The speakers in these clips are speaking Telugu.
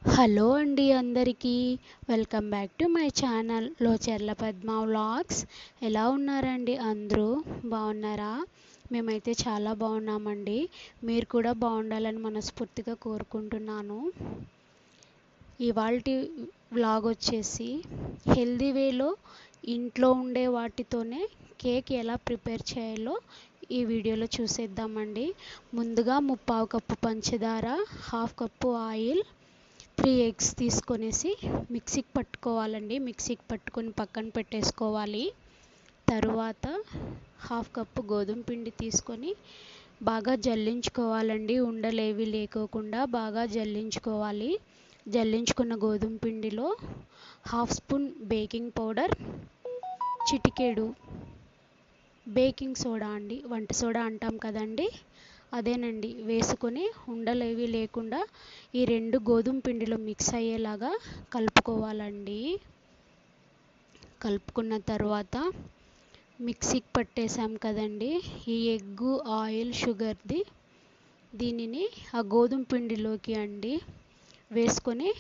హలో అండి అందరికీ welcome back to my channel Locherla Padma vlogs. ఎలా ఉన్నారండి అందరూ? బాగున్నారా? మేమైతే చాలా బాగున్నామండి. మీరు కూడా బాగుండాలని మనస్ఫూర్తిగా కోరుకుంటున్నాను. ఇవాల్టి వ్లాగ్ వచ్చేసి హెల్దీ వేలో ఇంట్లో ఉండే వాటితోనే కేక్ ఎలా ప్రిపేర్ చేయాలో ఈ వీడియోలో చూసేద్దామండి. ముందుగా 3/4 కప్పు పంచదార, 1/2 కప్పు ఆయిల్, 3 ఎగ్స్ తీసుకొనేసి మిక్సీకి పట్టుకోవాలండి. మిక్సీకి పట్టుకొని పక్కన పెట్టేసుకోవాలి. తరువాత 1/2 కప్పు గోధుమ పిండి తీసుకొని బాగా జల్లించుకోవాలండి. ఉండలేవి లేకోకుండా బాగా జల్లించుకోవాలి. జల్లించుకున్న గోధుమ పిండిలో 1/2 స్పూన్ బేకింగ్ పౌడర్, చిటికెడు బేకింగ్ సోడా అండి, వంట సోడా అంటాం కదండి, అదేనండి వేసుకొని ఉండలేవి లేకుండా ఈ రెండు గోధుమ పిండిలో మిక్స్ అయ్యేలాగా కలుపుకోవాలండి. కలుపుకున్న తర్వాత మిక్సీకి పట్టేసాం కదండి ఈ ఎగ్గు, ఆయిల్, షుగర్ది, దీనిని ఆ గోధుమ పిండిలోకి అండి వేసుకొని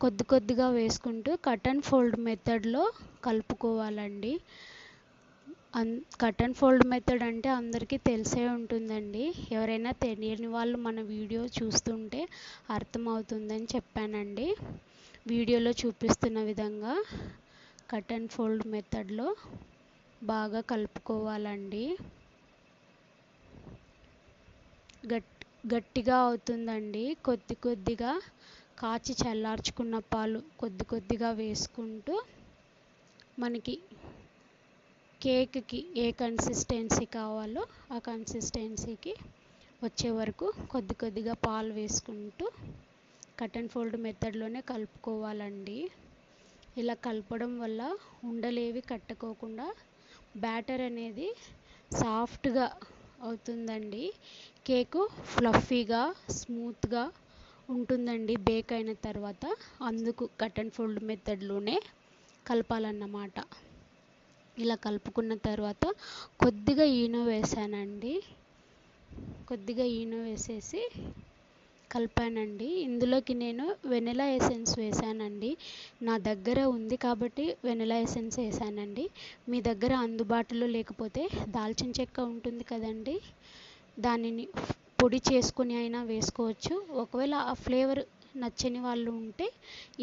కొద్దిగా వేసుకుంటూ కట్ అండ్ ఫోల్డ్ మెథడ్లో కలుపుకోవాలండి. కట్ అండ్ ఫోల్డ్ మెథడ్ అంటే అందరికీ తెలిసే ఉంటుందండి. ఎవరైనా తెలియని వాళ్ళు మన వీడియో చూస్తుంటే అర్థమవుతుందని చెప్పానండి. వీడియోలో చూపిస్తున్న విధంగా కట్ అండ్ ఫోల్డ్ మెథడ్లో బాగా కలుపుకోవాలండి. గట్టిగా అవుతుందండి. కొద్దిగా కాచి చల్లార్చుకున్న పాలు కొద్దిగా వేసుకుంటూ మనకి కేక్కి ఏ కన్సిస్టెన్సీ కావాలో ఆ కన్సిస్టెన్సీకి వచ్చే వరకు కొద్దిగా పాలు వేసుకుంటూ కట్ అండ్ ఫోల్డ్ మెథడ్లోనే కలుపుకోవాలండి. ఇలా కలపడం వల్ల ఉండలేవి కట్టుకోకుండా బ్యాటర్ అనేది సాఫ్ట్గా అవుతుందండి. కేకు ఫ్లఫీగా, స్మూత్గా ఉంటుందండి బేక్ అయిన తర్వాత. అందుకు కట్ అండ్ ఫోల్డ్ మెథడ్లోనే కలపాలన్నమాట. ఇలా కలుపుకున్న తర్వాత కొద్దిగా ఈనో వేసానండి. కొద్దిగా ఈనో వేసేసి కలిపానండి. ఇందులోకి నేను వెనిలా ఎసెన్స్ వేసానండి. నా దగ్గర ఉంది కాబట్టి వెనిలా ఎసెన్స్ వేసానండి. మీ దగ్గర అందుబాటులో లేకపోతే దాల్చిన చెక్క ఉంటుంది కదండి, దానిని పొడి చేసుకొని అయినా వేసుకోవచ్చు. ఒకవేళ ఆ ఫ్లేవర్ నచ్చని వాళ్ళు ఉంటే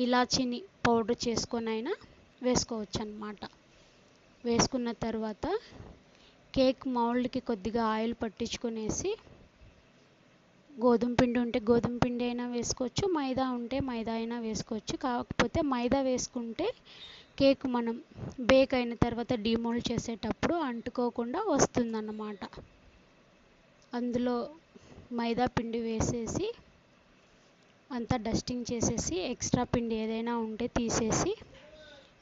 ఇలాచీని పౌడర్ చేసుకొని అయినా వేసుకోవచ్చు అన్నమాట. వేసుకున్న తర్వాత కేక్ మౌల్డ్కి కొద్దిగా ఆయిల్ పట్టించుకొనేసి గోధుమ పిండి ఉంటే గోధుమ పిండి అయినా వేసుకోవచ్చు, మైదా ఉంటే మైదా అయినా వేసుకోవచ్చు. కాకపోతే మైదా వేసుకుంటే కేక్ మనం బేక్ అయిన తర్వాత డీమోల్డ్ చేసేటప్పుడు అంటుకోకుండా వస్తుందన్నమాట. అందులో మైదా పిండి వేసేసి అంతా డస్టింగ్ చేసేసి ఎక్స్ట్రా పిండి ఏదైనా ఉంటే తీసేసి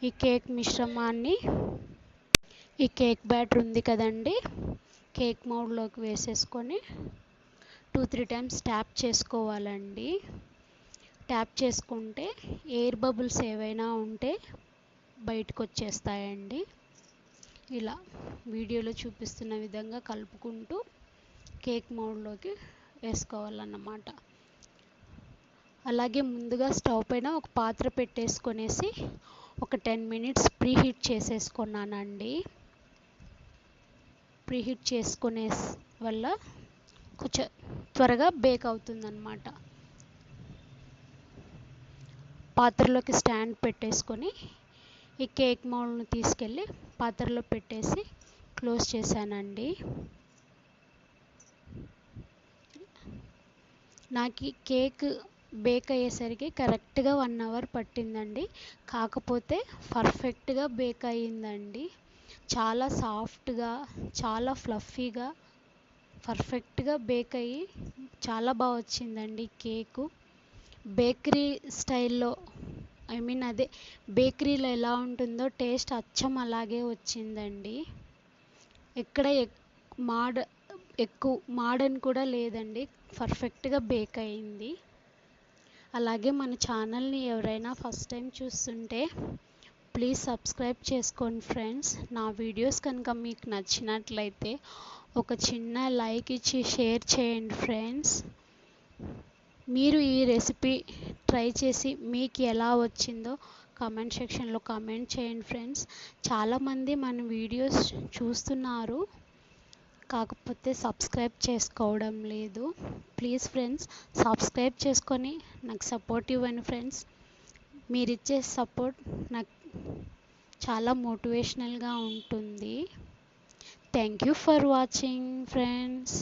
ఈ కేక్ మిశ్రమాన్ని, ఈ కేక్ బ్యాటర్ ఉంది కదండి, కేక్ మౌల్డ్లోకి వేసేసుకొని 2-3 టైమ్స్ ట్యాప్ చేసుకోవాలండి. ట్యాప్ చేసుకుంటే ఎయిర్ బబుల్స్ ఏవైనా ఉంటే బయటకు వచ్చేస్తాయండి. ఇలా వీడియోలో చూపిస్తున్న విధంగా కలుపుకుంటూ కేక్ మౌల్డ్లోకి వేసుకోవాలన్నమాట. అలాగే ముందుగా స్టవ్ పైన ఒక పాత్ర పెట్టేసుకొనేసి ఒక 10 మినిట్స్ ప్రీహీట్ చేసేసుకున్నానండి. ప్రీహీట్ చేసుకునే వల్ల కొంచెం త్వరగా బేక్ అవుతుందన్నమాట. పాత్రలోకి స్టాండ్ పెట్టేసుకొని ఈ కేక్ మౌల్డ్ను తీసుకెళ్ళి పాత్రలో పెట్టేసి క్లోజ్ చేశానండి. నాకు ఈ కేక్ బేక్ అయ్యేసరికి కరెక్ట్గా 1 అవర్ పట్టిందండి. కాకపోతే పర్ఫెక్ట్గా బేక్ అయ్యిందండి. చాలా సాఫ్ట్గా, చాలా ఫ్లఫీగా, పర్ఫెక్ట్గా బేక్ అయ్యి చాలా బాగా వచ్చిందండి కేకు. బేకరీ స్టైల్లో, అదే బేకరీలో ఎలా ఉంటుందో టేస్ట్ అచ్చం అలాగే వచ్చిందండి. ఎక్కడ ఎక్కువ మాడని కూడా లేదండి. పర్ఫెక్ట్గా బేక్ అయింది. అలాగే మన ఛానల్ని ఎవరైనా ఫస్ట్ టైం చూస్తుంటే ప్లీజ్ సబ్స్క్రైబ్ చేసుకోండి ఫ్రెండ్స్. నా వీడియోస్ కనుక మీకు నచ్చినట్లయితే ఒక చిన్న లైక్ ఇచ్చి షేర్ చేయండి ఫ్రెండ్స్. మీరు ఈ రెసిపీ ట్రై చేసి మీకు ఎలా వచ్చిందో కామెంట్ సెక్షన్లో కామెంట్ చేయండి ఫ్రెండ్స్. చాలామంది మన వీడియోస్ చూస్తున్నారు, కాకపోతే సబ్స్క్రైబ్ చేసుకోవడం లేదు. ప్లీజ్ ఫ్రెండ్స్, సబ్స్క్రైబ్ చేసుకొని నాకు సపోర్ట్ ఇవ్వండి ఫ్రెండ్స్. మీరిచ్చే సపోర్ట్ నాకు చాలా మోటివేషనల్గా ఉంటుంది. Thank you for watching friends.